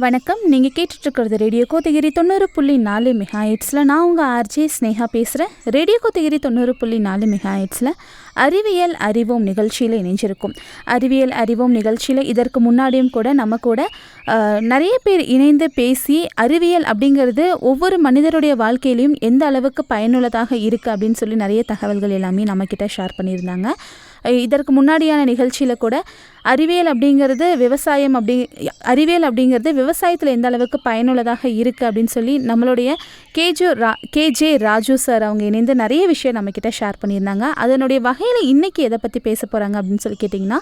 வணக்கம். நீங்கள் கேட்டுட்ருக்கிறது ரேடியோ கோத்தகிரி 90.4 மெகாஹெட்ஸில். நான் உங்கள் ஆர்ஜே ஸ்னேகா பேசுகிறேன். ரேடியோ கோத்தகிரி 90.4 மெகாஹெட்ஸில் அறிவியல் அறிவோம் நிகழ்ச்சியில் இணைஞ்சிருக்கும். அறிவியல் அறிவோம் நிகழ்ச்சியில் இதற்கு முன்னாடியும் கூட நம்ம கூட நிறைய பேர் இணைந்து பேசி அறிவியல் அப்படிங்கிறது ஒவ்வொரு மனிதருடைய வாழ்க்கையிலையும் எந்த அளவுக்கு பயனுள்ளதாக இருக்குது அப்படின்னு சொல்லி நிறைய தகவல்கள் எல்லாமே நம்மக்கிட்ட ஷேர் பண்ணியிருந்தாங்க. இதற்கு முன்னாடியான நிகழ்ச்சியில் கூட அறிவியல் அப்படிங்கிறது விவசாயத்தில் எந்த அளவுக்கு பயனுள்ளதாக இருக்குது அப்படின்னு சொல்லி நம்மளுடைய கேஜே ராஜு சார் அவங்க இணைந்து நிறைய விஷயம் நம்மக்கிட்ட ஷேர் பண்ணியிருந்தாங்க. அதனுடைய வகையில் இன்றைக்கி எதை பற்றி பேச போகிறாங்க அப்படின்னு சொல்லி கேட்டிங்கன்னா,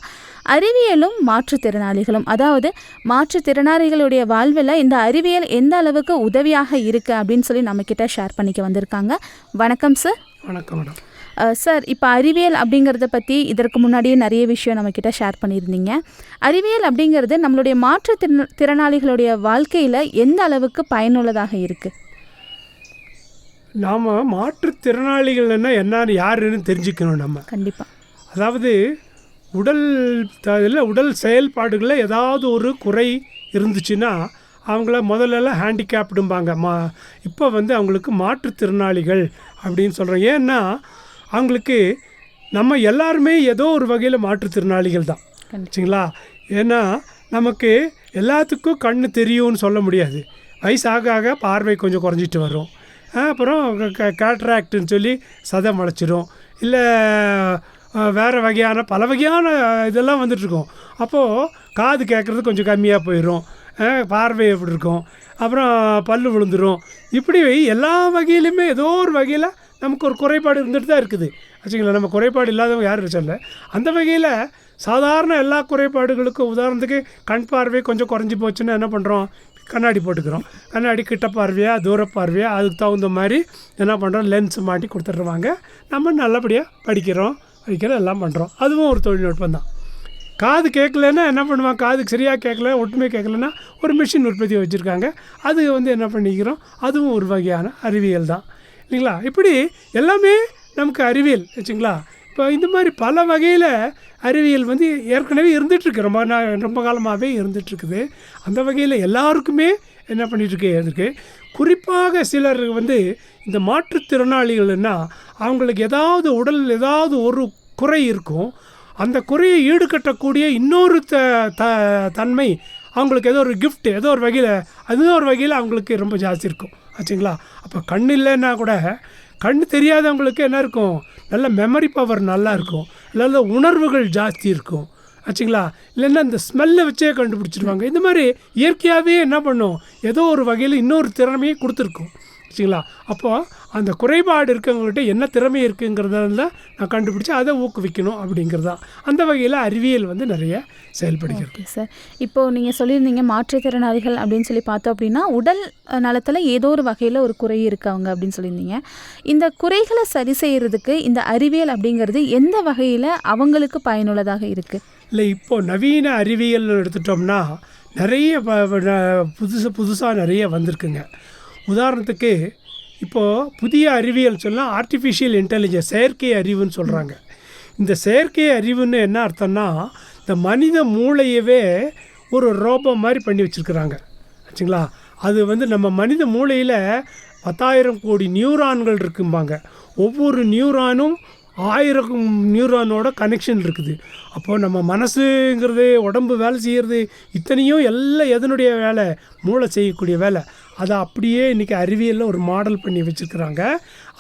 அறிவியலும் மாற்றுத்திறனாளிகளும், அதாவது மாற்றுத்திறனாளிகளுடைய வாழ்வில் இந்த அறிவியல் எந்த அளவுக்கு உதவியாக இருக்குது அப்படின்னு சொல்லி நம்மக்கிட்ட ஷேர் பண்ணிக்க வந்திருக்காங்க. வணக்கம் சார். வணக்கம் மேடம். சார், இப்போ அறிவியல் அப்படிங்கிறத பற்றி இதற்கு முன்னாடியே நிறைய விஷயம் நம்மக்கிட்ட ஷேர் பண்ணியிருந்தீங்க. அறிவியல் அப்படிங்கிறது நம்மளுடைய திறனாளிகளுடைய வாழ்க்கையில் எந்த அளவுக்கு பயனுள்ளதாக இருக்குது? நாம் மாற்றுத்திறனாளிகள்னா என்னன்னு யாருன்னு தெரிஞ்சுக்கணும் நம்ம. கண்டிப்பாக. அதாவது உடல் செயல்பாடுகளில் ஏதாவது ஒரு குறை இருந்துச்சுன்னா அவங்கள முதல்லலாம் ஹேண்டிகேப்டும்பாங்க. இப்போ அவங்களுக்கு மாற்றுத்திறனாளிகள் அப்படின்னு சொல்கிறோம். ஏன்னா அவங்களுக்கு நம்ம எல்லாருமே ஏதோ ஒரு வகையில் மாற்றுத்திறனாளிகள் தான், சரிங்களா? ஏன்னா நமக்கு எல்லாத்துக்கும் கண்ணு தெரியும்னு சொல்ல முடியாது. வயசாக ஆக பார்வை கொஞ்சம் குறைஞ்சிட்டு வரும். அப்புறம் கேட்ராக்டுன்னு சொல்லி சதை முளைச்சிரும், இல்லை வேறு வகையான பல வகையான இதெல்லாம் வந்துட்டுருக்கோம். அப்போது காது கேட்குறது கொஞ்சம் கம்மியாக போயிடும், பார்வை எப்படி இருக்கும், அப்புறம் பல் விழுந்துடும். இப்படி எல்லா வகையிலுமே ஏதோ ஒரு வகையில் நமக்கு ஒரு குறைபாடு இருந்துட்டு தான் இருக்குது, ஆச்சுங்களா? நம்ம குறைபாடு இல்லாதவங்க யாரும் சொல்ல. அந்த வகையில் சாதாரண எல்லா குறைபாடுகளுக்கும், உதாரணத்துக்கு கண் பார்வை கொஞ்சம் குறைஞ்சி போச்சுன்னா என்ன பண்ணுறோம்? கண்ணாடி போட்டுக்கிறோம். கண்ணாடி கிட்ட பார்வையா தூர பார்வையா அதுக்கு தகுந்த மாதிரி என்ன பண்ணுறோம்? லென்ஸ் மாட்டி கொடுத்துட்ருவாங்க. நம்ம நல்லபடியாக படிக்கிறோம் எல்லாம் பண்ணுறோம். அதுவும் ஒரு தொழில்நுட்பம் தான். காது கேட்கலன்னா என்ன பண்ணுவாங்க? காதுக்கு சரியாக கேட்கல, ஒட்டுமே கேட்கலன்னா ஒரு மிஷின் உற்பத்தி வச்சுருக்காங்க. அது என்ன பண்ணிக்கிறோம்? அதுவும் ஒரு வகையான அறிவியல் தான், இல்லைங்களா? இப்படி எல்லாமே நமக்கு அறிவியல், வச்சுங்களா? இப்போ இந்த மாதிரி பல வகையில் அறிவியல் ஏற்கனவே இருந்துகிட்ருக்கு, ரொம்ப காலமாகவே இருந்துகிட்ருக்குது. அந்த வகையில் எல்லாருக்குமே என்ன பண்ணிகிட்ருக்கு. குறிப்பாக சிலர் இந்த மாற்றுத்திறனாளிகள்னா அவங்களுக்கு ஏதாவது ஒரு குறை இருக்கும். அந்த குறையை ஈடுகட்டக்கூடிய இன்னொரு தன்மை அவங்களுக்கு ஏதோ ஒரு கிஃப்ட், ஏதோ ஒரு வகையில் அவங்களுக்கு ரொம்ப ஜாஸ்தி இருக்கும், ஆச்சுங்களா? அப்போ கண் இல்லைன்னா கூட கண் தெரியாதவங்களுக்கு என்ன இருக்கும்? நல்ல மெமரி பவர் நல்லா இருக்கும், நல்ல உணர்வுகள் ஜாஸ்தி இருக்கும், ஆச்சுங்களா? இல்லைன்னா இந்த ஸ்மெல்லை வச்சே கண்டுபிடிச்சிருவாங்க. இந்த மாதிரி இயற்கையாகவே என்ன பண்ணும்? ஏதோ ஒரு வகையில் இன்னொரு திறமையை கொடுத்துருக்கும், ஆச்சுங்களா? அப்போது அந்த குறைபாடு இருக்கவங்கள்ட்ட என்ன திறமை இருக்குங்கிறதால நான் கண்டுபிடிச்சி அதை ஊக்குவிக்கணும் அப்படிங்கிறதா. அந்த வகையில் அறிவியல் நிறைய செயல்படுகிறது. Okay sir. இப்போது நீங்கள் சொல்லியிருந்தீங்க மாற்றுத்திறனாளிகள் அப்படின்னு சொல்லி பார்த்தோம் அப்படின்னா உடல் நலத்தில் ஏதோ ஒரு வகையில் ஒரு குறை இருக்கவங்க அப்படின்னு சொல்லியிருந்தீங்க. இந்த குறைகளை சரி செய்கிறதுக்கு இந்த அறிவியல் அப்படிங்கிறது எந்த வகையில் அவங்களுக்கு பயனுள்ளதாக இருக்குது? இல்லை, இப்போது நவீன அறிவியல் எடுத்துட்டோம்னா நிறைய புதுசாக நிறைய வந்திருக்குங்க. உதாரணத்துக்கு இப்போது புதிய அறிவியல் சொன்னால் ஆர்டிஃபிஷியல் இன்டெலிஜென்ஸ், செயற்கை அறிவுன்னு சொல்கிறாங்க. இந்த செயற்கை அறிவுன்னு என்ன அர்த்தம்னா, இந்த மனித மூளையவே ஒரு ரோபோ மாதிரி பண்ணி வச்சுருக்குறாங்க, ஆச்சுங்களா? அது நம்ம மனித மூளையில் 10,000 கோடி நியூரான்கள் இருக்கும்பாங்க. ஒவ்வொரு நியூரானும் 1000 நியூரானோட கனெக்ஷன் இருக்குது. அப்போது நம்ம மனசுங்கிறது, உடம்பு வேலை செய்கிறது, இத்தனையும் எல்லாம் எதனுடைய வேலை? மூளை செய்யக்கூடிய வேலை. அதை அப்படியே இன்றைக்கி அறிவியலில் ஒரு மாடல் பண்ணி வச்சுருக்குறாங்க.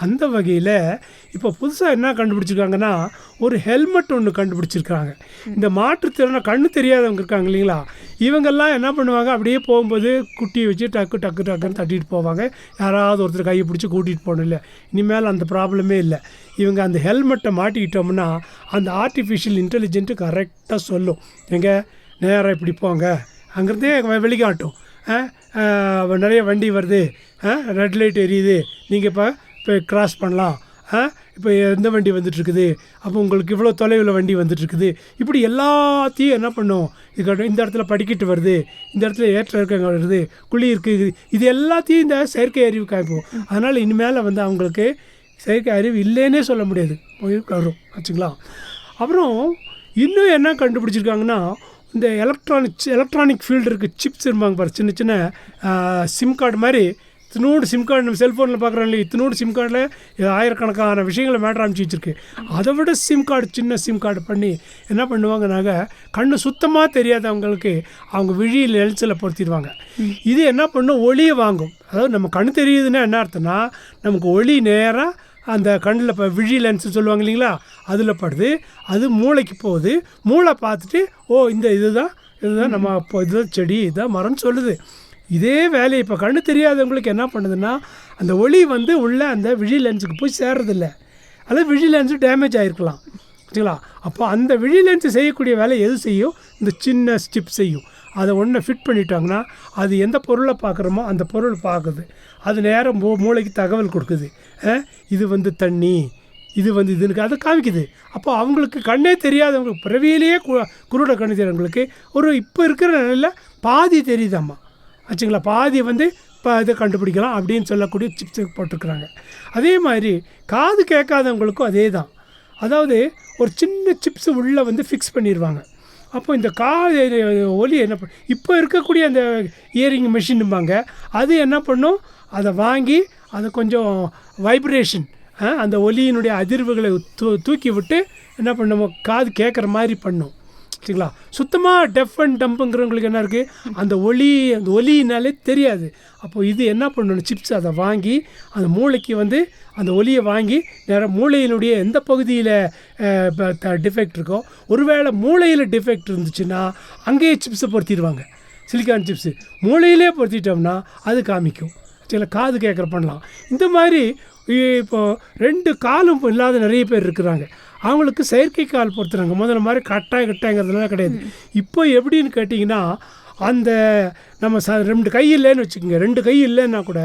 அந்த வகையில் இப்போ புதுசாக என்ன கண்டுபிடிச்சிருக்காங்கன்னா, ஒரு ஹெல்மெட் ஒன்று கண்டுபிடிச்சிருக்காங்க. இந்த மாற்றுத்திறனை கண்ணு தெரியாதவங்க இருக்காங்க இல்லைங்களா, இவங்கெல்லாம் என்ன பண்ணுவாங்க? அப்படியே போகும்போது குட்டியை வச்சு டக்குன்னு தட்டிட்டு போவாங்க. யாராவது ஒருத்தர் கையை பிடிச்சி கூட்டிகிட்டு போகணும். இல்லை, இனிமேல் அந்த ப்ராப்ளமே இல்லை. இவங்க அந்த ஹெல்மெட்டை மாட்டிக்கிட்டோம்னா அந்த ஆர்டிஃபிஷியல் இன்டெலிஜென்ட்டு கரெக்டாக சொல்லும், எங்கே நேராக இப்படி போங்க, அங்கேருந்தே வெளிக்காட்டும். நிறைய வண்டி வருது, ரெட் லைட் எரியுது, நீங்கள் இப்போ கிராஸ் பண்ணலாம், இப்போ எந்த வண்டி வந்துட்டுருக்குது, அப்போ உங்களுக்கு இவ்வளோ தொலைவில் வண்டி வந்துட்டுருக்குது. இப்படி எல்லாத்தையும் என்ன பண்ணும்? இந்த இடத்துல படிக்கட்டு வருது, இந்த இடத்துல ஏற்ற இருக்க வருது, குழி இருக்குது, இது எல்லாத்தையும் இந்த செயற்கை அறிவு காய்ப்போம். அதனால் இனிமேல் அவங்களுக்கு செயற்கை அறிவு இல்லைன்னே சொல்ல முடியாது, வரும், ஆச்சுங்களா? அப்புறம் இன்னும் என்ன கண்டுபிடிச்சிருக்காங்கன்னா, இந்த எலக்ட்ரானிக் ஃபீல்டு இருக்குது, சிப்ஸ் இருப்பாங்க பாரு, சின்ன சின்ன சிம் கார்டு மாதிரி. இத்தினோடு சிம் கார்டு நம்ம செல்ஃபோனில் பார்க்குறோம் இல்லையா, இத்தினோடு சிம் கார்டில் ஆயிரக்கணக்கான விஷயங்களை மேட்ரு அமைச்சு வச்சுருக்கு. அதை விட சிம் கார்டு, சின்ன சிம் கார்டு பண்ணி என்ன பண்ணுவாங்கனாக்க கண்ணு சுத்தமாக தெரியாதவங்களுக்கு அவங்க விழியில் லென்ஸில் பொருத்திடுவாங்க. இது என்ன பண்ணும், ஒளியை வாங்கும். அதாவது நம்ம கண் தெரியுதுன்னா என்ன அர்த்தம்னா, நமக்கு ஒளி நேராக அந்த கண்ணில் இப்போ விழி லென்ஸு சொல்லுவாங்க இல்லைங்களா, அதில் படுது. அது மூளைக்கு போகுது. மூளை பார்த்துட்டு இதுதான் நம்ம இப்போ இதுதான் செடி, இதுதான் மரம்னு சொல்லுது. இதே வேலையை இப்போ கண்ணு தெரியாதவங்களுக்கு என்ன பண்ணுதுன்னா, அந்த ஒளி வந்து உள்ள அந்த விழி லென்ஸுக்கு போய் சேர்றதில்ல, அல்லது விழி லென்ஸு டேமேஜ் ஆகிருக்கலாம், சரிங்களா. அப்போ அந்த விழி லென்ஸு செய்யக்கூடிய வேலை எது செய்யும், இந்த சின்ன ஸ்டிப் செய்யும். அதை ஒன்றை ஃபிட் பண்ணிட்டாங்கன்னா அது எந்த பொருளை பார்க்குறோமோ அந்த பொருள் பார்க்குது. அது நேரம் மூளைக்கு தகவல் கொடுக்குது. இது வந்து தண்ணி, இது வந்து இதுன்னு அதை காமிக்குது. அப்போ அவங்களுக்கு கண்ணே தெரியாதவங்களுக்கு, பிறவியிலேயே குருட கண்ணு தெரியாதவங்களுக்கு இப்போ இருக்கிற நிலையில் பாதி தெரியுதாம்மா, ஆச்சுங்களா. பாதி வந்து இப்போ இதை கண்டுபிடிக்கலாம் அப்படின்னு சொல்லக்கூடிய சிப்ஸ் போட்டிருக்கிறாங்க. அதே மாதிரி காது கேட்காதவங்களுக்கும் அதே தான். அதாவது ஒரு சின்ன சிப்ஸு உள்ளே வந்து ஃபிக்ஸ் பண்ணிடுவாங்க. அப்போ இந்த காது ஒலி என்ன இப்போ இருக்கக்கூடிய அந்த இயரிங் மெஷின்பாங்க, அது என்ன பண்ணும், அதை வாங்கி அதை கொஞ்சம் வைப்ரேஷன், அந்த ஒலியினுடைய அதிர்வுகளை தூக்கி விட்டு என்ன பண்ணுவோம், காது கேட்குற மாதிரி பண்ணும், சரிங்களா. சுத்தமாக டெஃப் அண்ட் டம்புங்கிறவங்களுக்கு என்ன இருக்குது, அந்த ஒலினாலே தெரியாது. அப்போது இது என்ன பண்ணணும், சிப்ஸ் அதை வாங்கி அந்த மூளைக்கு வந்து அந்த ஒலியை வாங்கி நேராக மூளையினுடைய எந்த பகுதியில் டிஃபெக்ட் இருக்கோ, ஒருவேளை மூளையில் டிஃபெக்ட் இருந்துச்சுன்னா அங்கேயே சிப்ஸை பொருத்திடுவாங்க. சிலிக்கான் சிப்ஸு மூளையிலே பொருத்திட்டோம்னா அது காமிக்கும், சரிங்களா. காது கேட்குற பண்ணலாம். இந்த மாதிரி இப்போது 2 காலும் இல்லாத நிறைய பேர் இருக்கிறாங்க. அவங்களுக்கு செயற்கை கால் பொறுத்துறாங்க. முதல்ல மாதிரி கட்டாயங்கிறதுலாம் கிடையாது. இப்போ எப்படின்னு கேட்டிங்கன்னா, அந்த நம்ம 2 கை இல்லைன்னு வச்சுக்கோங்க, 2 கை இல்லைன்னா கூட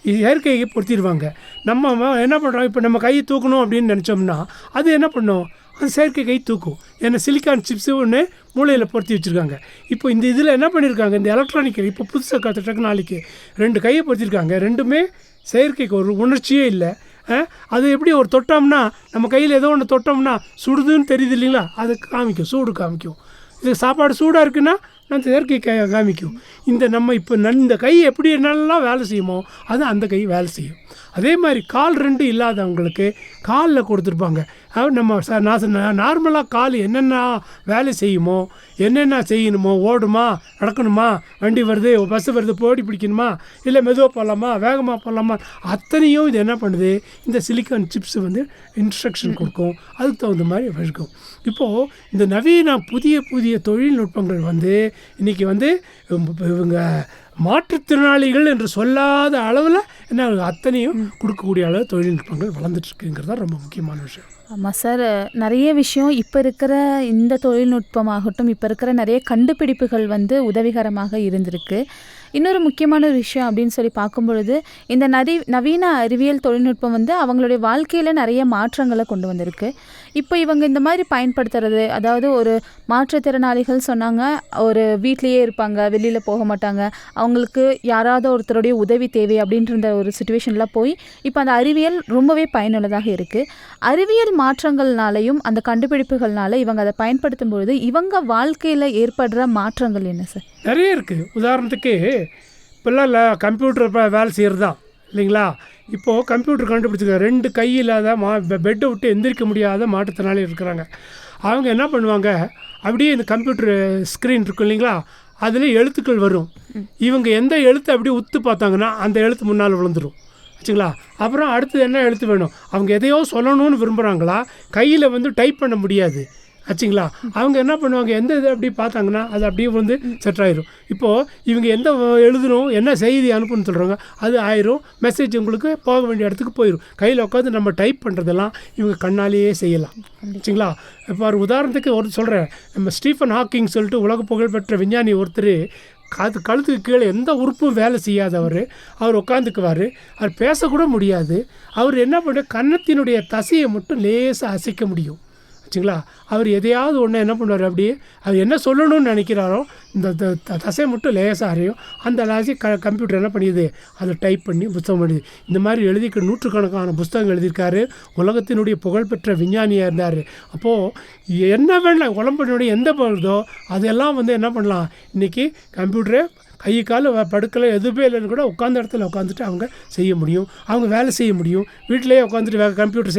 செயற்கையை பொருத்திடுவாங்க. நம்ம என்ன பண்ணுறோம், இப்போ நம்ம கையை தூக்கணும் அப்படின்னு நினச்சோம்னா அது என்ன பண்ணும், அந்த செயற்கை கை தூக்கும். ஏன்னா சிலிக்கான் சிப்ஸு ஒன்று மூளையில் பொருத்தி வச்சுருக்காங்க. இப்போ இந்த இதில் என்ன பண்ணியிருக்காங்க, இந்த எலக்ட்ரானிக் இப்போ புதுசாக கற்ற டெக்னாலஜிக்கு 2 கையை பொருத்திருக்காங்க. 2மே செயற்கைக்கு ஒரு உணர்ச்சியே இல்லை. அது எப்படி ஒரு தொட்டோம்னா, நம்ம கையில் ஏதோ ஒன்று தொட்டோம்னா சுடுதுன்னு தெரியுது இல்லைங்களா, அது காமிக்கும், சூடு காமிக்கும். இது சாப்பாடு சூடாக இருக்குன்னா நான் செயற்கை காமிக்கும். நம்ம இப்போ இந்த கை எப்படி என்னெல்லாம் வேலை செய்யுமோ அது அந்த கை வேலை செய்யும். அதே மாதிரி கால் 2 இல்லாதவங்களுக்கு காலில் கொடுத்துருப்பாங்க. நம்ம நார்மலாக கால் என்னென்ன வேலை செய்யுமோ, என்னென்ன செய்யணுமோ, ஓடுமா, நடக்கணுமா, வண்டி வருது, பஸ்ஸு வருது, போடி பிடிக்கணுமா, இல்லை மெதுவாக போகலாமா, வேகமாக போகலாமா, அத்தனையும் இது என்ன பண்ணுது, இந்த சிலிக்கான் சிப்ஸ் வந்து இன்ஸ்ட்ரக்ஷன் கொடுக்கும். அதுக்கு தகுந்த மாதிரி வழிக்கும். இப்போது இந்த நவீன புதிய தொழில்நுட்பங்கள் வந்து இன்றைக்கி வந்து இவங்க மாற்றுத்திறனாளிகள் என்று சொல்லாத அளவில் என்ன அத்தனையும் கொடுக்கக்கூடிய அளவு தொழில்நுட்பங்கள் வளர்ந்துட்டுருக்குங்கிறது தான் ரொம்ப முக்கியமான விஷயம். ஆமாம் சார், நிறைய விஷயம் இப்போ இருக்கிற இந்த தொழில்நுட்பமாகட்டும், இப்போ இருக்கிற நிறைய கண்டுபிடிப்புகள் வந்து உதவிகரமாக இருந்திருக்கு. இன்னொரு முக்கியமான ஒரு விஷயம் அப்படின்னு சொல்லி பார்க்கும் பொழுது, இந்த நவீன அறிவியல் தொழில்நுட்பம் வந்து அவங்களுடைய வாழ்க்கையில் நிறைய மாற்றங்களை கொண்டு வந்திருக்கு. இப்போ இவங்க இந்த மாதிரி பயன்படுத்துறது, அதாவது ஒரு மாற்றுத்திறனாளிகள் சொன்னாங்க, ஒரு வீட்லேயே இருப்பாங்க, வெளியில் போக மாட்டாங்க, அவங்களுக்கு யாராவது ஒருத்தருடைய உதவி தேவை அப்படின்ற ஒரு சுச்சுவேஷனில் போய் இப்போ அந்த அறிவியல் ரொம்பவே பயனுள்ளதாக இருக்குது. அறிவியல் மாற்றங்கள்னாலையும் அந்த கண்டுபிடிப்புகள்னால இவங்க அதை பயன்படுத்தும் பொழுது இவங்க வாழ்க்கையில் ஏற்படுற மாற்றங்கள் என்ன சார்? நிறைய இருக்குது. உதாரணத்துக்கு இப்போல்லாம் கம்ப்யூட்டர் வேலை செய்கிறது தான் இல்லைங்களா. இப்போது கம்ப்யூட்டர் கண்டுபிடிச்சிருக்காங்க. 2 கை இல்லாத பெட்டை விட்டு எந்திரிக்க முடியாத மாற்றுத்திறனாளி இருக்கிறாங்க. அவங்க என்ன பண்ணுவாங்க, அப்படியே இந்த கம்ப்யூட்டர் ஸ்க்ரீன் இருக்கும் இல்லைங்களா, அதில் எழுத்துக்கள் வரும். இவங்க எந்த எழுத்து அப்படியே உத்து பார்த்தாங்கன்னா அந்த எழுத்து முன்னால் விழுந்துடும், ஆச்சுங்களா. அப்புறம் அடுத்தது என்ன எழுத்து வேணும், அவங்க எதையோ சொல்லணும்னு விரும்புகிறாங்களா, கையில் வந்து டைப் பண்ண முடியாது, ஆச்சுங்களா. அவங்க என்ன பண்ணுவாங்க, எந்த இதை அப்படி பார்த்தாங்கன்னா அது அப்படியே வந்து செட் ஆயிரும். இப்போது இவங்க எந்த எழுதணும், என்ன செய்தி அனுப்புன்னு சொல்கிறாங்க, அது ஆயிரும். மெசேஜ் உங்களுக்கு போக வேண்டிய இடத்துக்கு போயிடும். கையில் உட்காந்து நம்ம டைப் பண்ணுறதெல்லாம் இவங்க கண்ணாலேயே செய்யலாம், ஆச்சுங்களா. இப்போ ஒரு உதாரணத்துக்கு சொல்கிறேன், நம்ம ஸ்டீஃபன் ஹாக்கிங் சொல்லிட்டு உலக புகழ்பெற்ற விஞ்ஞானி ஒருத்தர், கழுத்துக்கு கீழே எந்த உறுப்பும் வேலை செய்யாதவர், அவர் உட்காந்துக்குவார், அவர் பேசக்கூட முடியாது. அவர் என்ன பண்ண, கன்னத்தினுடைய தசையை மட்டும் லேசாக அசைக்க முடியும், ஆச்சுங்களா. அவர் எதையாவது ஒன்று என்ன பண்ணுவார், அப்படியே அவர் என்ன சொல்லணும்னு நினைக்கிறாரோ இந்த தசை மட்டும் லேசாக அறியும், அந்த லாசி கம்ப்யூட்டர் என்ன பண்ணிடுது, அதை டைப் பண்ணி புத்தகம் பண்ணிடுது. இந்த மாதிரி எழுதிக்க நூற்றுக்கணக்கான புத்தகம் எழுதியிருக்காரு. உலகத்தினுடைய புகழ்பெற்ற விஞ்ஞானியாக இருந்தார். அப்போது என்ன வேணால் உடம்பினுடைய எந்த பொழுதோ அதெல்லாம் வந்து என்ன பண்ணலாம், இன்றைக்கி கம்ப்யூட்டரே கை கால் படுக்கலை எதுவுமே இல்லைன்னு கூட உட்காந்த இடத்துல உட்காந்துட்டு அவங்க செய்ய முடியும், அவங்க வேலை செய்ய முடியும். வீட்டிலேயே உட்காந்துட்டு கம்ப்யூட்டர்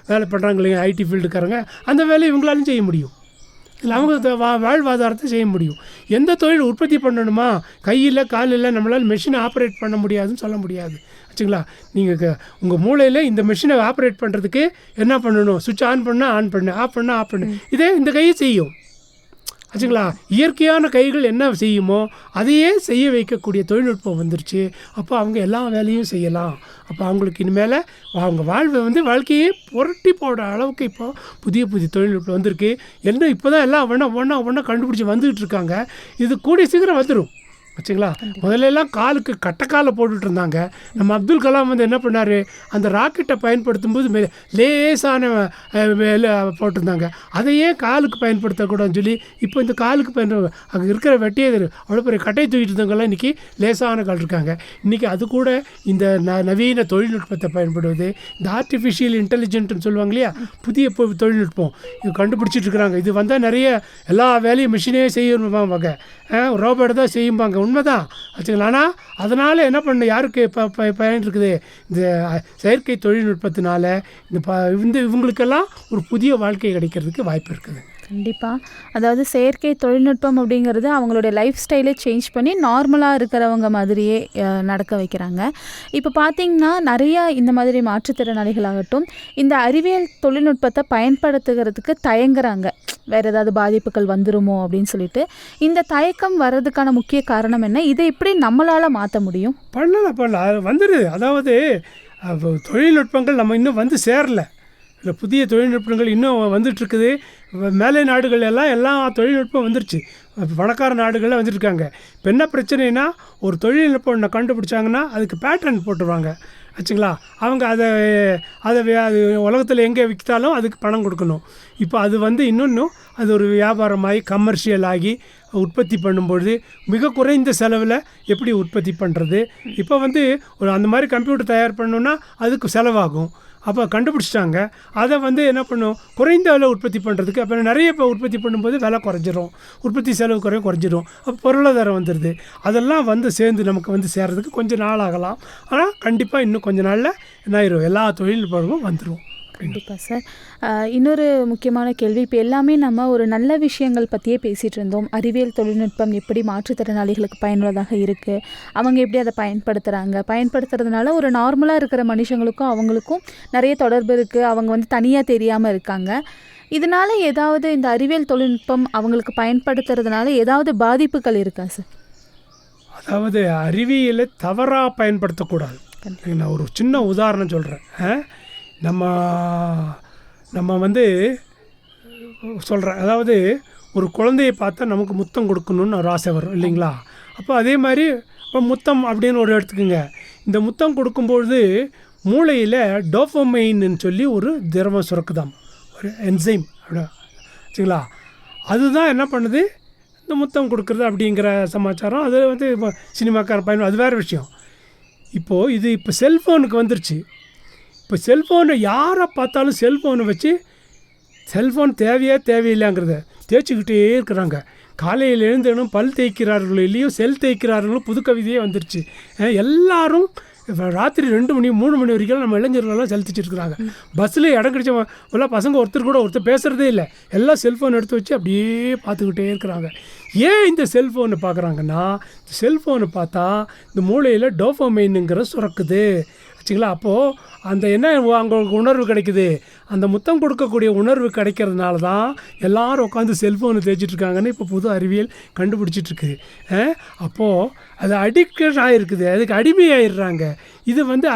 வேலை பண்ணுறாங்க இல்லைங்க, ஐடி ஃபீல்டுக்காரங்க, அந்த வேலையை இவங்களாலும் செய்ய முடியும். இல்லை அவங்க வாழ்வாதாரத்தை செய்ய முடியும். எந்த தொழில் உற்பத்தி பண்ணணுமா, கையில் காலில் நம்மளால் மெஷினை ஆப்ரேட் பண்ண முடியாதுன்னு சொல்ல முடியாது ஆச்சுங்களா. நீங்கள் உங்கள் மூளையில் இந்த மெஷினை ஆப்ரேட் பண்ணுறதுக்கு என்ன பண்ணணும், சுவிட்ச் ஆன் பண்ணால் ஆன் பண்ணு, ஆஃப் பண்ணால் ஆஃப் பண்ணு, இதே இந்த கையை செய்யும் ஆச்சுங்களா. இயற்கையான கைகள் என்ன செய்யுமோ அதையே செய்ய வைக்கக்கூடிய தொழில்நுட்பம் வந்துருச்சு. அப்போ அவங்க எல்லா வேலையும் செய்யலாம். அப்போ அவங்களுக்கு இனிமேல் அவங்க வாழ்க்கையே புரட்டி போடுற அளவுக்கு இப்போ புதிய தொழில்நுட்பம் வந்திருக்கு. என்ன இப்போ தான் எல்லாம் ஒன்றா கண்டுபிடிச்சி வந்துக்கிட்டு இருக்காங்க. இது கூடிய சீக்கிரம் வந்துடும் ஆச்சுங்களா. முதல்லலாம் காலுக்கு கட்டைக்காலை போட்டுட்டு இருந்தாங்க. நம்ம அப்துல் கலாம் வந்து என்ன பண்ணார், அந்த ராக்கெட்டை பயன்படுத்தும் போது லேசான போட்டிருந்தாங்க. அதையே காலுக்கு பயன்படுத்தக்கூடாதுன்னு சொல்லி இப்போ இந்த காலுக்கு அங்கே இருக்கிற வெட்டியே அவ்வளோ பெரிய கட்டை தூக்கிட்டு இருந்தவங்களாம் இன்றைக்கி லேசான கால் இருக்காங்க. இன்றைக்கி அது கூட இந்த நவீன தொழில்நுட்பத்தை பயன்படுவது, இந்த ஆர்டிஃபிஷியல் இன்டெலிஜென்ட்னு சொல்லுவாங்க இல்லையா, புதிய தொழில்நுட்பம் இது கண்டுபிடிச்சிட்டு இருக்கிறாங்க. இது வந்தால் நிறைய எல்லா வேலையும் மிஷினே செய்யணும்பாங்க, ரோபோட் தான் செய்யும்பாங்க. உண்மைதான் ஆச்சுங்களா. ஆனால் அதனால் என்ன பண்ண யாருக்கு பயன் இருக்குது, இந்த செயற்கை தொழில்நுட்பத்தினால இந்த இவங்களுக்கெல்லாம் ஒரு புதிய வாழ்க்கை கிடைக்கிறதுக்கு வாய்ப்பு இருக்குது. கண்டிப்பாக. அதாவது செயற்கை தொழில்நுட்பம் அப்படிங்கிறது அவங்களுடைய லைஃப் ஸ்டைலே சேஞ்ச் பண்ணி நார்மலாக இருக்கிறவங்க மாதிரியே நடக்க வைக்கிறாங்க. இப்போ பார்த்திங்கன்னா நிறையா இந்த மாதிரி மாற்றுத்திறனாளிகளாகட்டும் இந்த அறிவியல் தொழில்நுட்பத்தை பயன்படுத்துகிறதுக்கு தயங்குறாங்க. வேறு ஏதாவது பாதிப்புகள் வந்துருமோ அப்படின்னு சொல்லிட்டு. இந்த தயக்கம் வர்றதுக்கான முக்கிய காரணம் என்ன, இதை எப்படி நம்மளால் மாற்ற முடியும்? பண்ணலாம் வந்துடுது. அதாவது தொழில்நுட்பங்கள் நம்ம இன்னும் வந்து சேரலை. இல்லை, புதிய தொழில்நுட்பங்கள் இன்னும் வந்துட்டுருக்குது. மேலை நாடுகள் எல்லா தொழில்நுட்பம் வந்துருச்சு. பணக்கார நாடுகளில் வந்துட்டுருக்காங்க. இப்போ என்ன பிரச்சனைனா, ஒரு தொழில்நுட்பம் ஒன்று கண்டுபிடிச்சாங்கன்னா அதுக்கு பேட்டர்ன் போட்டுருவாங்க ஆச்சுங்களா. அவங்க அது உலகத்தில் எங்கே விற்றாலும் அதுக்கு பணம் கொடுக்கணும். இப்போ அது வந்து இன்னொன்றும் அது ஒரு வியாபாரமாகி கமர்ஷியல் ஆகி உற்பத்தி பண்ணும்பொழுது மிக குறைந்த செலவில் எப்படி உற்பத்தி பண்ணுறது. இப்போ வந்து ஒரு அந்த மாதிரி கம்ப்யூட்டர் தயார் பண்ணணுன்னா அதுக்கு செலவாகும். அப்போ கண்டுபிடிச்சிட்டாங்க. அதை வந்து என்ன பண்ணும், குறைந்த விலை உற்பத்தி பண்ணுறதுக்கு. அப்போ நிறைய இப்போ உற்பத்தி பண்ணும்போது விலை குறைஞ்சிரும், உற்பத்தி செலவு குறைஞ்சிரும். அப்போ பொருளாதாரம் வந்துடுது. அதெல்லாம் வந்து சேர்ந்து நமக்கு வந்து சேர்றதுக்கு கொஞ்சம் நாள் ஆகலாம். ஆனால் கண்டிப்பாக இன்னும் கொஞ்சம் நாளில் என்ன ஆயிரும், எல்லா தொழில்நுட்பமும் வந்துடும். கண்டிப்பாக சார். இன்னொரு முக்கியமான கேள்வி, இப்போ எல்லாமே நம்ம ஒரு நல்ல விஷயங்கள் பற்றியே பேசிகிட்டு இருந்தோம். அறிவியல் தொழில்நுட்பம் எப்படி மாற்றுத்திறனாளிகளுக்கு பயனுள்ளதாக இருக்குது, அவங்க எப்படி அதை பயன்படுத்துறதுனால ஒரு நார்மலாக இருக்கிற மனுஷங்களுக்கும் அவங்களுக்கும் நிறைய தொடர்பு இருக்குது, அவங்க வந்து தனியாக தெரியாமல் இருக்காங்க. இதனால் ஏதாவது இந்த அறிவியல் தொழில்நுட்பம் அவங்களுக்கு பயன்படுத்துறதுனால ஏதாவது பாதிப்புகள் இருக்கா சார்? அதாவது அறிவியலை தவறாக பயன்படுத்தக்கூடாது. நான் ஒரு சின்ன உதாரணம் சொல்கிறேன். நம்ம வந்து சொல்கிறேன், அதாவது ஒரு குழந்தையை பார்த்தா நமக்கு முத்தம் கொடுக்கணுன்னு ஒரு ஆசை வரும் இல்லைங்களா. அப்போ அதே மாதிரி இப்போ முத்தம் அப்படின்னு ஒரு எடுத்துக்கோங்க. இந்த முத்தம் கொடுக்கும்பொழுது மூளையில் டோபமைன்னு சொல்லி ஒரு திரவம் சுரக்குதாம், ஒரு என்சைம் சரிங்களா. அதுதான் என்ன பண்ணுது, இந்த முத்தம் கொடுக்குறது அப்படிங்கிற சமாச்சாரம். அது வந்து இப்போ சினிமாக்கார பயன், அது வேறு விஷயம். இப்போ செல்ஃபோனுக்கு வந்துருச்சு. இப்போ செல்ஃபோனை யாரை பார்த்தாலும் செல்ஃபோனை வச்சு செல்ஃபோன் தேவையில்லைங்கிறத தேய்ச்சிக்கிட்டே இருக்கிறாங்க. காலையில் எழுந்தனும் பல் தேய்க்கிறார்களோ இல்லையோ செல் தேய்க்கிறார்களோ புது கவிதையே வந்துருச்சு. எல்லோரும் ராத்திரி 2 மணி 3 மணி வரைக்கும் நம்ம இளைஞர்களெல்லாம் செலுத்திச்சிருக்கிறாங்க. பஸ்ஸில் இடம் கிடைச்ச பசங்க ஒருத்தர் பேசுகிறதே இல்லை. எல்லாம் செல்ஃபோன் எடுத்து வச்சு அப்படியே பார்த்துக்கிட்டே இருக்கிறாங்க. ஏன் இந்த செல்ஃபோனை பார்க்குறாங்கன்னா, செல்ஃபோனை பார்த்தா இந்த மூளையில் டோபமைனுங்கிற சுரக்குது வச்சுங்களா. அப்போது அந்த என்ன அவங்களுக்கு உணர்வு கிடைக்குது, அந்த முத்தம் கொடுக்கக்கூடிய உணர்வு கிடைக்கிறதுனால தான் எல்லோரும் உட்காந்து செல்ஃபோனை தேய்ச்சிட்ருக்காங்கன்னு இப்போ புது அறிவியல் கண்டுபிடிச்சிட்ருக்குது. அப்போது அது அடிக்ட் ஆகிருக்குது, அதுக்கு அடிமையாகிடுறாங்க. இது வந்து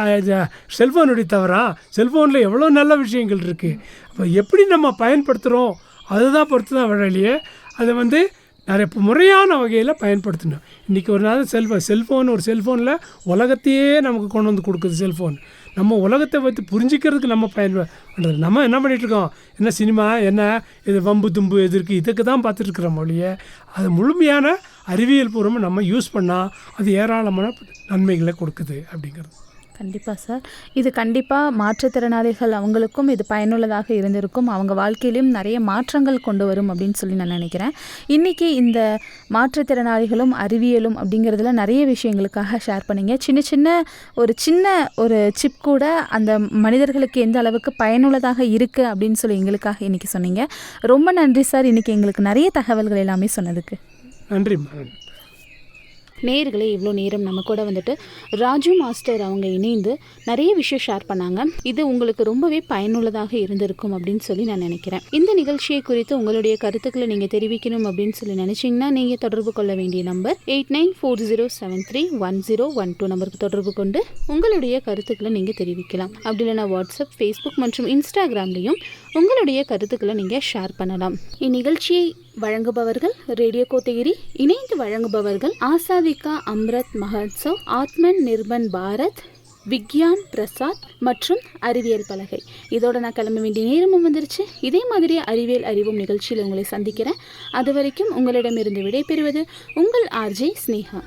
செல்ஃபோனுடைய தவறா? செல்ஃபோனில் எவ்வளோ நல்ல விஷயங்கள் இருக்குது. அப்போ எப்படி நம்ம பயன்படுத்துகிறோம் அதுதான் பொறுத்து தான் வழியே. அதை வந்து நிறைய முறையான வகையில் பயன்படுத்தணும். இன்றைக்கி ஒரு நாள் செல்ஃபோன் ஒரு செல்ஃபோனில் உலகத்தையே நமக்கு கொண்டு வந்து கொடுக்குது செல்ஃபோன். நம்ம உலகத்தை பற்றி புரிஞ்சிக்கிறதுக்கு நம்ம பயன்படுறது. நம்ம என்ன பண்ணிகிட்ருக்கோம், என்ன சினிமா, என்ன இது வம்பு தும்பு எதிர்க்கு, இதுக்கு தான் பார்த்துட்ருக்குறோம் மொழியை. அது முழுமையான அறிவியல் பூர்வமாக நம்ம யூஸ் பண்ணால் அது ஏராளமான நன்மைகளை கொடுக்குது அப்படிங்கிறது. கண்டிப்பாக சார். இது கண்டிப்பாக மாற்றுத்திறனாளிகள் அவங்களுக்கும் இது பயனுள்ளதாக இருந்திருக்கும். அவங்க வாழ்க்கையிலும் நிறைய மாற்றங்கள் கொண்டு வரும் அப்படின்னு சொல்லி நான் நினைக்கிறேன். இன்றைக்கி இந்த மாற்றுத்திறனாளிகளும் அறிவியலும் அப்படிங்கிறதுல நிறைய விஷயங்களுக்காக ஷேர் பண்ணிங்க. சின்ன ஒரு சிப் கூட அந்த மனிதர்களுக்கு எந்த அளவுக்கு பயனுள்ளதாக இருக்குது அப்படின்னு சொல்லி எங்களுக்காக இன்றைக்கி சொன்னீங்க. ரொம்ப நன்றி சார், இன்றைக்கி எங்களுக்கு நிறைய தகவல்கள் எல்லாமே சொன்னதுக்கு. நன்றி. நேயர்களே, இவ்வளோ நேரம் நம்ம கூட வந்துட்டு ராஜு மாஸ்டர் அவங்க இணைந்து நிறைய விஷயம் ஷேர் பண்ணாங்க. இது உங்களுக்கு ரொம்பவே பயனுள்ளதாக இருந்திருக்கும் அப்படின்னு சொல்லி நான் நினைக்கிறேன். இந்த நிகழ்ச்சியை குறித்து உங்களுடைய கருத்துக்களை நீங்கள் தெரிவிக்கணும் அப்படின்னு சொல்லி நினச்சிங்கன்னா நீங்கள் தொடர்பு கொள்ள வேண்டிய நம்பர் 8940731012 நம்பருக்கு தொடர்பு கொண்டு உங்களுடைய கருத்துக்களை நீங்கள் தெரிவிக்கலாம். அப்படி இல்லைனா வாட்ஸ்அப், ஃபேஸ்புக் மற்றும் இன்ஸ்டாகிராம்லேயும் உங்களுடைய கருத்துக்களை நீங்கள் ஷேர் பண்ணலாம். இந்நிகழ்ச்சியை வழங்குபவர்கள் ரேடியோ கோத்தகிரி, இணைந்து வழங்குபவர்கள் ஆசாதிகா அம்ரத் மஹோத்சவ், ஆத்மன் நிர்பன் பாரத், விக்யான் பிரசாத் மற்றும் அறிவியல் பலகை. இதோட நான் கிளம்ப வேண்டிய நேரமும் வந்துருச்சு. இதே மாதிரி அறிவியல் அறிவும் நிகழ்ச்சியில் உங்களை சந்திக்கிறேன். அது வரைக்கும் உங்களிடமிருந்து விடைபெறுவது உங்கள் RJ ஸ்னேகா.